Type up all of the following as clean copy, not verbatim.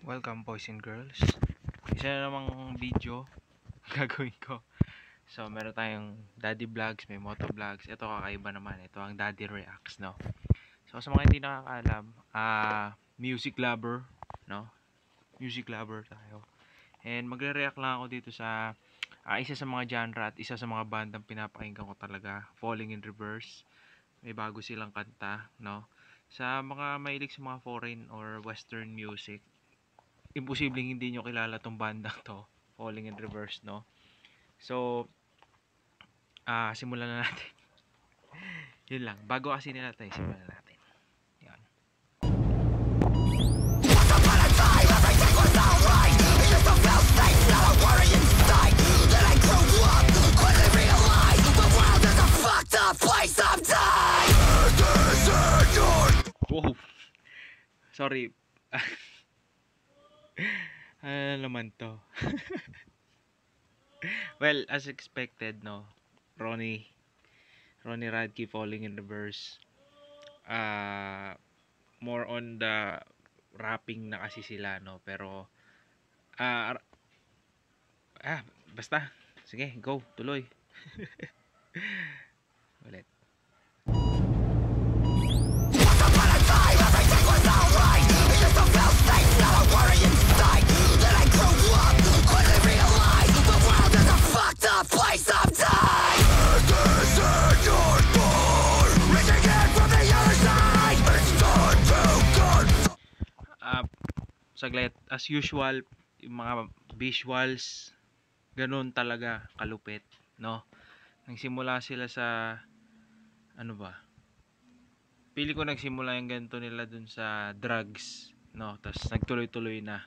Welcome boys and girls. Isa na namang video gagawin ko. So meron tayong daddy vlogs, may moto vlogs. Ito kakaiba naman. Ito ang daddy reacts, no. So sa mga hindi nakakaalam, music lover, no. Music lover tayo. And magre-react lang ako dito sa isa sa mga genre at isa sa mga bandang pinapakinggan ko talaga, Falling in Reverse. May bago silang kanta, no. Sa mga mahilig sa mga foreign or western music, imposibleng hindi nyo kilala tong bandang to, Falling in Reverse, no? So, simulan na natin. Yun lang. Bago kasi nila tayo, simulan na natin. Yan. Wow. Sorry. Ano naman to? Well, as expected, no. Ronnie Radke, Falling in Reverse. More on the rapping na kasi sila, no. Pero basta. Sige, go, tuloy. Ulit. Saglit, as usual, yung mga visuals, ganun talaga kalupit, no? Nagsimula sila sa ano ba? Pili ko nagsimula yung ganito nila dun sa drugs, no? Tapos nagtuloy-tuloy na.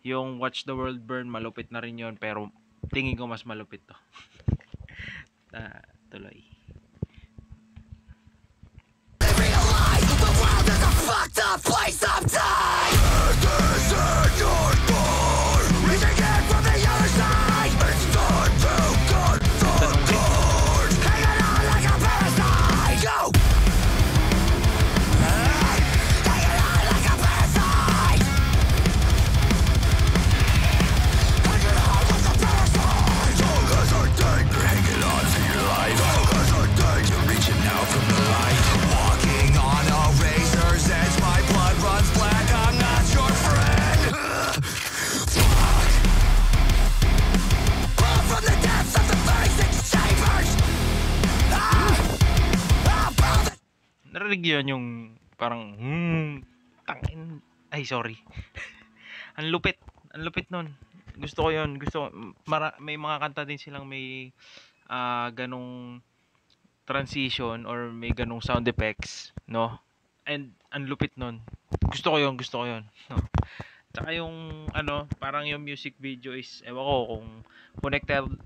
Yung Watch the World Burn, malupit na rin yon, pero tingin ko mas malupit to. Tuloy. Fucked up place of time. This is your born. Reaching in from the other side. It's time to confront. Hanging on like a parasite. Go. Hanging on like a parasite. Hanging on like a parasite. Long as I take, hanging on to your life. Long as I take, you're reaching out from the light. Walking on a razor's edge, my blood runs black. I'm not your friend. Fuck. Pull from the depths of the 36 chambers. Narinig yun yung parang tangin. Ay, sorry. Ang lupit nun. Gusto ko yun. May mga kanta din silang may ganong transition or may ganong sound effects, no? And ang lupit nun. Gusto ko yun, no? Tsaka yung ano, parang yung music video is ewan ko kung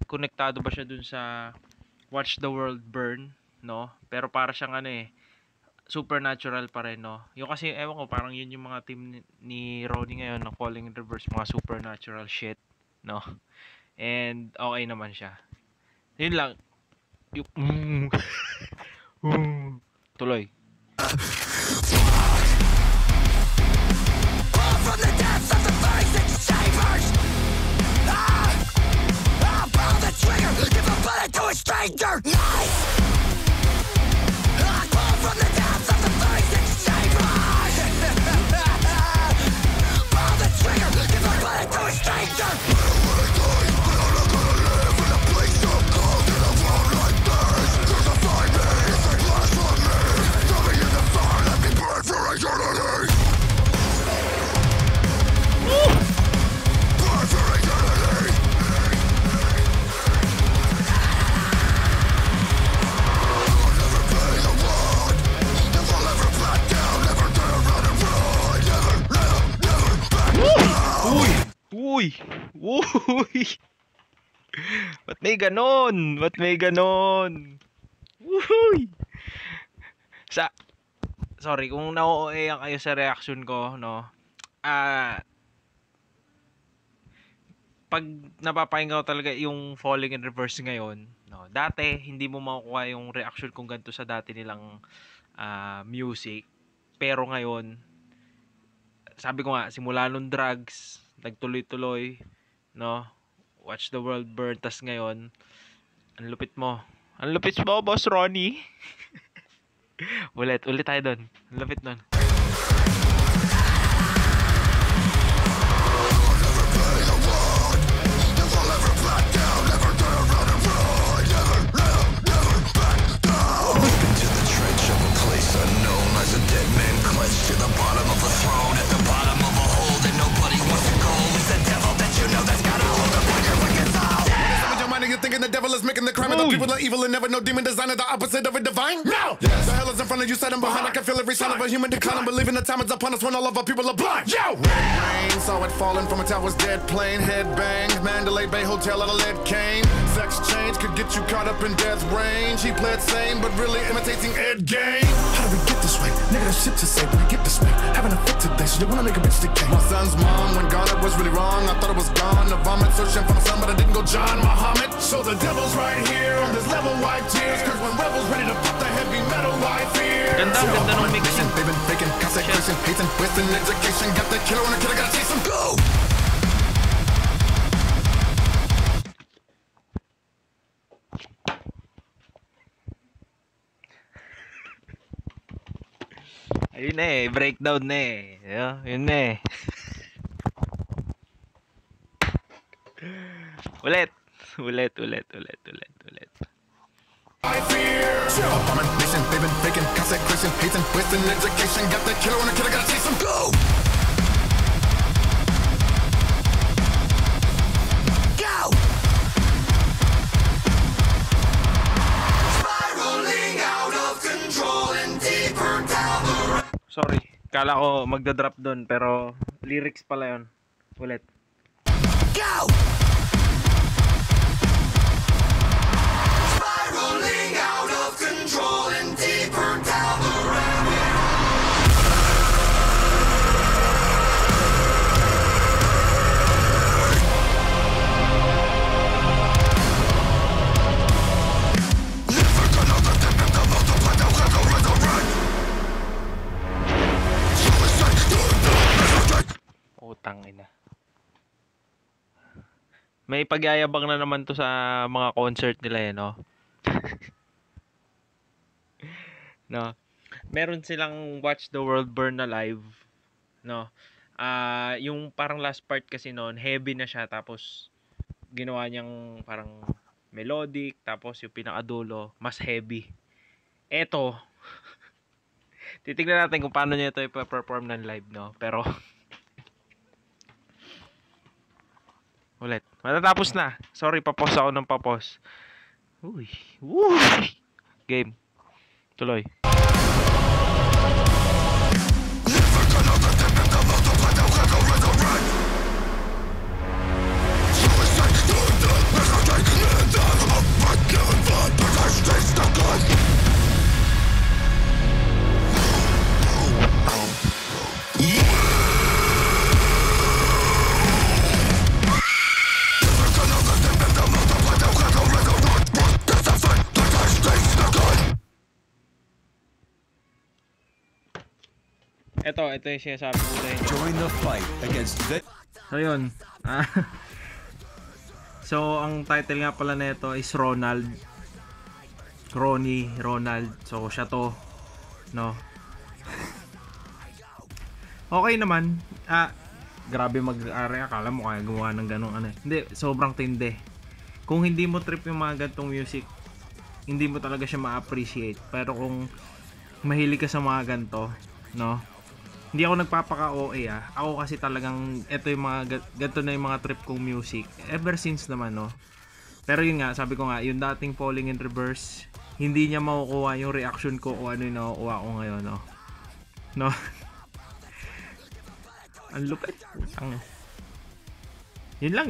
konektado ba siya dun sa Watch the World Burn, no? Pero para siyang ano supernatural pa rin, no? Yung kasi ewan ko, parang yun yung mga team ni Ronnie ngayon ng Falling in Reverse, mga supernatural shit, no? And okay naman siya. Yun lang. Yung tuloy. From the depths of the 36 chambers. I'll pull the trigger, give a bullet to a stranger. Nice. I pull from the depths of the 36 chambers. Pull the trigger, give a bullet to a stranger. Uy! Ba't may ganon? Uy! Sorry kung na-OA kayo sa reaction ko, no? Pag napapakinggan ko talaga yung Falling in Reverse ngayon, no? Dati hindi mo makukuha yung reaction kung ganito sa dati nilang music. Pero ngayon sabi ko nga, simula nung drugs, nagtuloy-tuloy, no? Watch the world burn, tas ngayon, ang lupit mo. Ang lupit mo, Boss Ronnie. ulit tayo doon. Ang lupit nun. Thinking the devil is making the crime, and the people are evil and never know demon design is the opposite of a divine. No! Yes. The hell is in front of you, set behind. I can feel every sign of a human decline. I'm believing the time is upon us when all of our people are blind. Yo! Red rain, saw it falling from a tower's dead plane. Head bang, Mandalay Bay Hotel out of lead cane. Sex change could get you caught up in death range. He played sane, but really imitating Ed Gein. How did we get this way? Nigga, that shit to say, but we get this way. Having a fit today, so they wanna make a bitch the game. My son's mom went gone, it was really wrong. I thought it was gone. The vomit, searching for my son, but I didn't go John Muhammad. So the devil's right here on this level, wipe tears. Cause when rebels ready to pop the heavy metal, I fear. Ganda nung mixing. They've been faking, consecration, hating, wasting education. Got the killer on the killer, gotta chase him, go! Ayun na eh, breakdown na eh. Yun na eh. Ulit. I fear. Abomination, they've been faking, consecration, hating, wasting education. Got the killer on the killer, gotta chase him, go! Go! Spiraling out of control and deeper down the road. Sorry, kala ko magdadrop doon pero lyrics pala yun. Ulit. Go! Spiraling out of control and deeper down the rabbit. Never gonna let them in the multiply, they'll go resurrect. Utang ina. May pagyayabang na naman to sa mga concert nila eh, no? No. Meron silang Watch the World Burn na live, no? Yung parang last part kasi noon, heavy na siya tapos ginawa niyang parang melodic tapos yung pinakadulo mas heavy. Eto titignan natin kung paano niya ito i-perform ng live, no? Pero ulit. Matatapos na. Sorry, papos ako ng papos. Uy. Game. Tuloy. Ito yung sinasabi ko sa inyo. Join the fight against the... So yun. So ang title nga pala nito is Ronald. Ronald. So siya to, no. Okay naman. Grabe mag-ari, akala mo kaya gumawa ng ganung ano. Hindi, sobrang tindi. Kung hindi mo trip yung mga gantong music, hindi mo talaga siya ma-appreciate. Pero kung mahilig ka sa mga ganto, no. Hindi ako nagpapaka-OA Ako kasi talagang ito yung mga ganito na yung mga trip kong music ever since naman, no. Pero yun nga, sabi ko nga, yung dating Falling in Reverse, hindi niya makukuha yung reaction ko o ano yung nakukuha ko ngayon, no. No. Ang lupit. Yun lang.